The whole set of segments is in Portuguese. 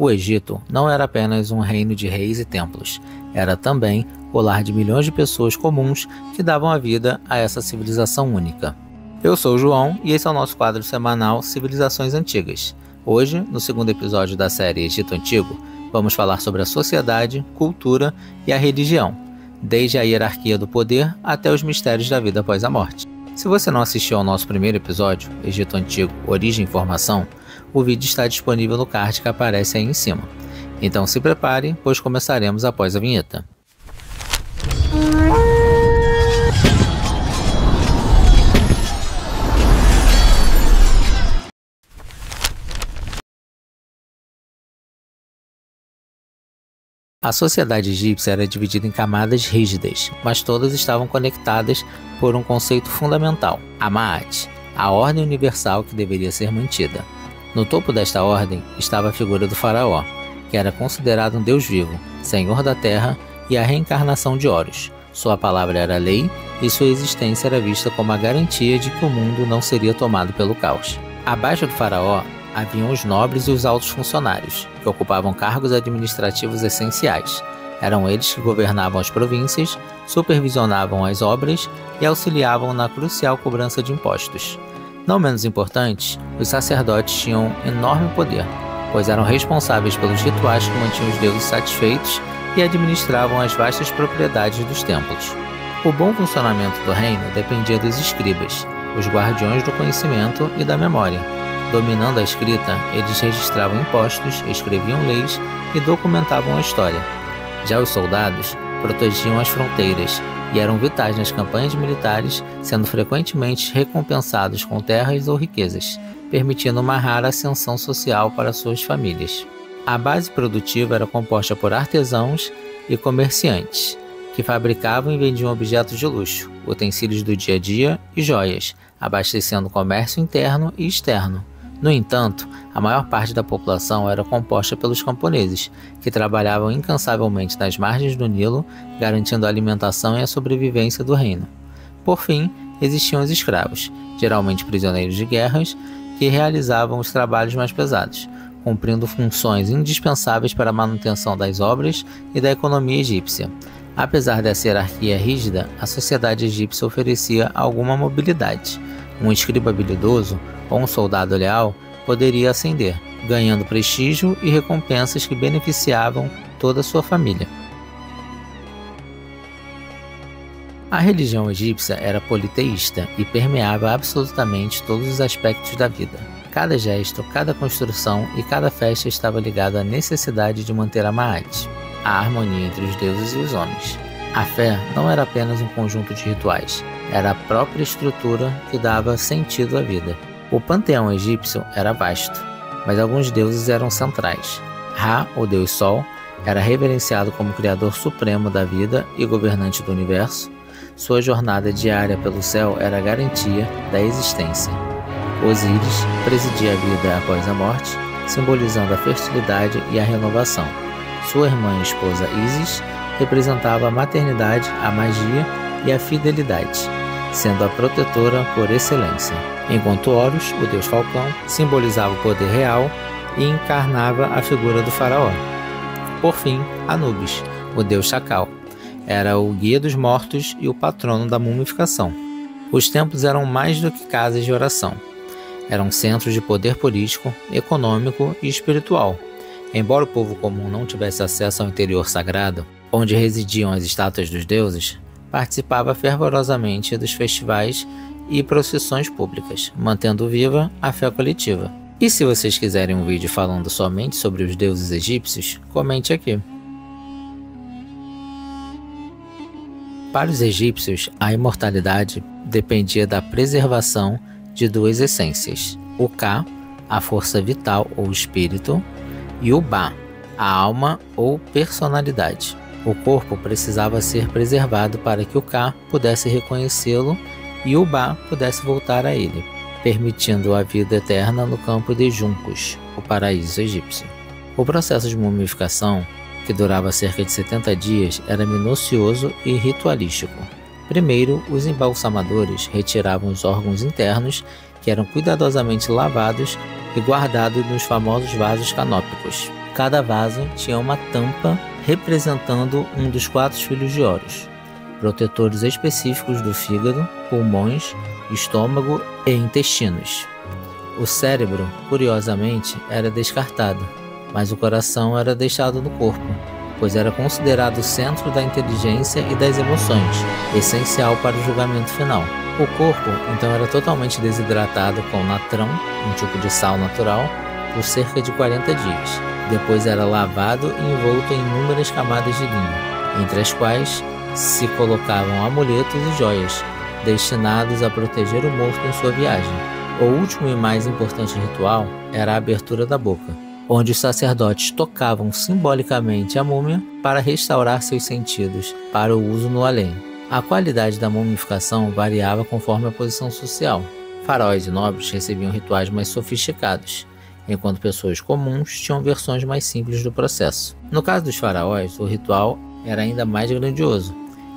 O Egito não era apenas um reino de reis e templos, era também o lar de milhões de pessoas comuns que davam a vida a essa civilização única. Eu sou o João e esse é o nosso quadro semanal Civilizações Antigas. Hoje, no segundo episódio da série Egito Antigo, vamos falar sobre a sociedade, cultura e a religião, desde a hierarquia do poder até os mistérios da vida após a morte. Se você não assistiu ao nosso primeiro episódio, Egito Antigo, Origem e Formação, o vídeo está disponível no card que aparece aí em cima. Então se prepare, pois começaremos após a vinheta. A sociedade egípcia era dividida em camadas rígidas, mas todas estavam conectadas por um conceito fundamental, a Ma'at, a ordem universal que deveria ser mantida. No topo desta ordem estava a figura do faraó, que era considerado um deus vivo, senhor da terra e a reencarnação de Horus. Sua palavra era lei e sua existência era vista como a garantia de que o mundo não seria tomado pelo caos. Abaixo do faraó haviam os nobres e os altos funcionários, que ocupavam cargos administrativos essenciais. Eram eles que governavam as províncias, supervisionavam as obras e auxiliavam na crucial cobrança de impostos. Não menos importantes, os sacerdotes tinham enorme poder, pois eram responsáveis pelos rituais que mantinham os deuses satisfeitos e administravam as vastas propriedades dos templos. O bom funcionamento do reino dependia dos escribas, os guardiões do conhecimento e da memória. Dominando a escrita, eles registravam impostos, escreviam leis e documentavam a história. Já os soldados protegiam as fronteiras e eram vitais nas campanhas militares, sendo frequentemente recompensados com terras ou riquezas, permitindo uma rara ascensão social para suas famílias. A base produtiva era composta por artesãos e comerciantes, que fabricavam e vendiam objetos de luxo, utensílios do dia a dia e joias, abastecendo o comércio interno e externo. No entanto, a maior parte da população era composta pelos camponeses, que trabalhavam incansavelmente nas margens do Nilo, garantindo a alimentação e a sobrevivência do reino. Por fim, existiam os escravos, geralmente prisioneiros de guerras, que realizavam os trabalhos mais pesados, cumprindo funções indispensáveis para a manutenção das obras e da economia egípcia. Apesar dessa hierarquia rígida, a sociedade egípcia oferecia alguma mobilidade. Um escriba habilidoso ou um soldado leal poderia ascender, ganhando prestígio e recompensas que beneficiavam toda a sua família. A religião egípcia era politeísta e permeava absolutamente todos os aspectos da vida. Cada gesto, cada construção e cada festa estava ligado à necessidade de manter a Ma'at, a harmonia entre os deuses e os homens. A fé não era apenas um conjunto de rituais, era a própria estrutura que dava sentido à vida. O panteão egípcio era vasto, mas alguns deuses eram centrais. Ra, o deus Sol, era reverenciado como criador supremo da vida e governante do universo. Sua jornada diária pelo céu era a garantia da existência. Osíris presidia a vida após a morte, simbolizando a fertilidade e a renovação. Sua irmã e esposa Ísis representava a maternidade, a magia e a fidelidade, sendo a protetora por excelência, enquanto Horus, o deus falcão, simbolizava o poder real e encarnava a figura do faraó. Por fim, Anubis, o deus chacal, era o guia dos mortos e o patrono da mumificação. Os templos eram mais do que casas de oração. Eram centros de poder político, econômico e espiritual. Embora o povo comum não tivesse acesso ao interior sagrado, onde residiam as estátuas dos deuses, participava fervorosamente dos festivais e procissões públicas, mantendo viva a fé coletiva. E se vocês quiserem um vídeo falando somente sobre os deuses egípcios, comente aqui. Para os egípcios, a imortalidade dependia da preservação de duas essências, o Ka, a força vital ou espírito, e o Ba, a alma ou personalidade. O corpo precisava ser preservado para que o Ka pudesse reconhecê-lo e o Ba pudesse voltar a ele, permitindo a vida eterna no campo de juncos, o paraíso egípcio. O processo de mumificação, que durava cerca de 70 dias, era minucioso e ritualístico. Primeiro, os embalsamadores retiravam os órgãos internos, que eram cuidadosamente lavados e guardados nos famosos vasos canópicos. Cada vaso tinha uma tampa representando um dos 4 filhos de Horus, protetores específicos do fígado, pulmões, estômago e intestinos. O cérebro, curiosamente, era descartado, mas o coração era deixado no corpo, pois era considerado o centro da inteligência e das emoções, essencial para o julgamento final. O corpo, então, era totalmente desidratado com natrão, um tipo de sal natural, por cerca de 40 dias. Depois era lavado e envolto em inúmeras camadas de linho, entre as quais se colocavam amuletos e joias, destinados a proteger o morto em sua viagem. O último e mais importante ritual era a abertura da boca, onde os sacerdotes tocavam simbolicamente a múmia para restaurar seus sentidos para o uso no além. A qualidade da mumificação variava conforme a posição social. Faraós e nobres recebiam rituais mais sofisticados, enquanto pessoas comuns tinham versões mais simples do processo. No caso dos faraós, o ritual era ainda mais grandioso.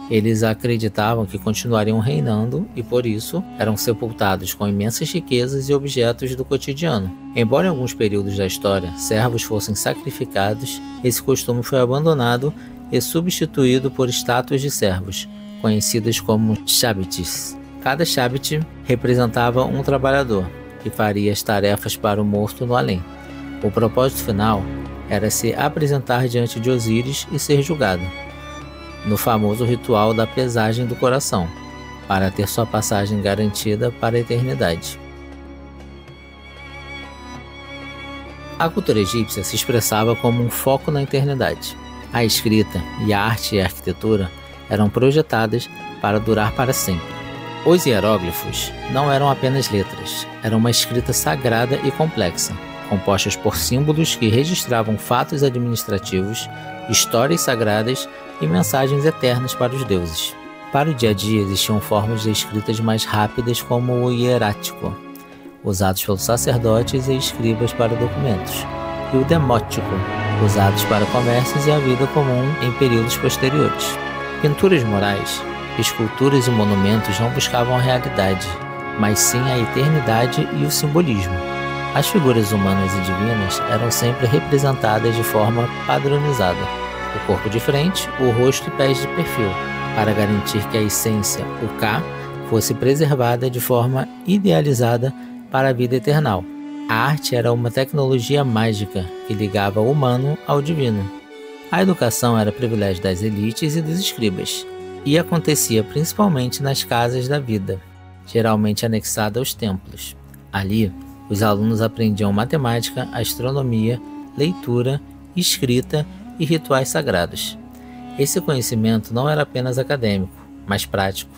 Eles acreditavam que continuariam reinando e, por isso, eram sepultados com imensas riquezas e objetos do cotidiano. Embora em alguns períodos da história servos fossem sacrificados, esse costume foi abandonado e substituído por estátuas de servos, conhecidas como shabites. Cada shabit representava um trabalhador, que faria as tarefas para o morto no além. O propósito final era se apresentar diante de Osíris e ser julgado, no famoso ritual da pesagem do coração, para ter sua passagem garantida para a eternidade. A cultura egípcia se expressava como um foco na eternidade. A escrita e a arte e a arquitetura eram projetadas para durar para sempre. Os hieróglifos não eram apenas letras, eram uma escrita sagrada e complexa, compostas por símbolos que registravam fatos administrativos, histórias sagradas e mensagens eternas para os deuses. Para o dia a dia existiam formas de escritas mais rápidas como o hierático, usados pelos sacerdotes e escribas para documentos, e o demótico, usados para comércios e a vida comum em períodos posteriores. Pinturas murais, esculturas e monumentos não buscavam a realidade, mas sim a eternidade e o simbolismo. As figuras humanas e divinas eram sempre representadas de forma padronizada, o corpo de frente, o rosto e pés de perfil, para garantir que a essência, o Ka, fosse preservada de forma idealizada para a vida eternal. A arte era uma tecnologia mágica que ligava o humano ao divino. A educação era privilégio das elites e dos escribas, e acontecia principalmente nas casas da vida, geralmente anexada aos templos. Ali, os alunos aprendiam matemática, astronomia, leitura, escrita e rituais sagrados. Esse conhecimento não era apenas acadêmico, mas prático,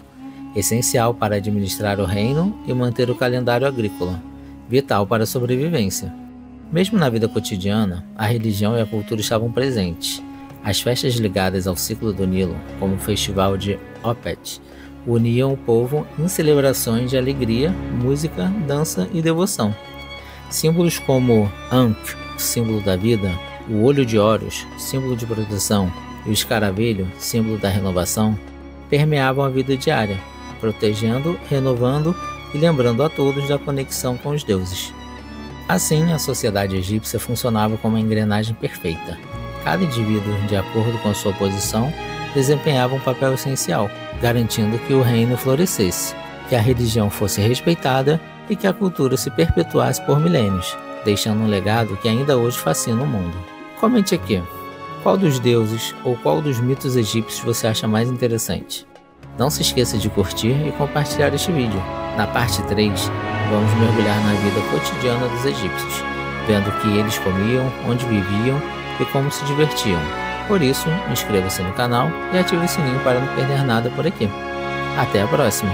essencial para administrar o reino e manter o calendário agrícola, vital para a sobrevivência. Mesmo na vida cotidiana, a religião e a cultura estavam presentes. As festas ligadas ao ciclo do Nilo, como o festival de Opet, uniam o povo em celebrações de alegria, música, dança e devoção. Símbolos como Ankh, símbolo da vida, o olho de Horus, símbolo de proteção, e o escaravelho, símbolo da renovação, permeavam a vida diária, protegendo, renovando e lembrando a todos da conexão com os deuses. Assim, a sociedade egípcia funcionava como uma engrenagem perfeita. Cada indivíduo, de acordo com a sua posição, desempenhava um papel essencial, garantindo que o reino florescesse, que a religião fosse respeitada e que a cultura se perpetuasse por milênios, deixando um legado que ainda hoje fascina o mundo. Comente aqui, qual dos deuses ou qual dos mitos egípcios você acha mais interessante? Não se esqueça de curtir e compartilhar este vídeo. Na parte 3, vamos mergulhar na vida cotidiana dos egípcios, vendo o que eles comiam, onde viviam e como se divertiam. Por isso, inscreva-se no canal e ative o sininho para não perder nada por aqui. Até a próxima!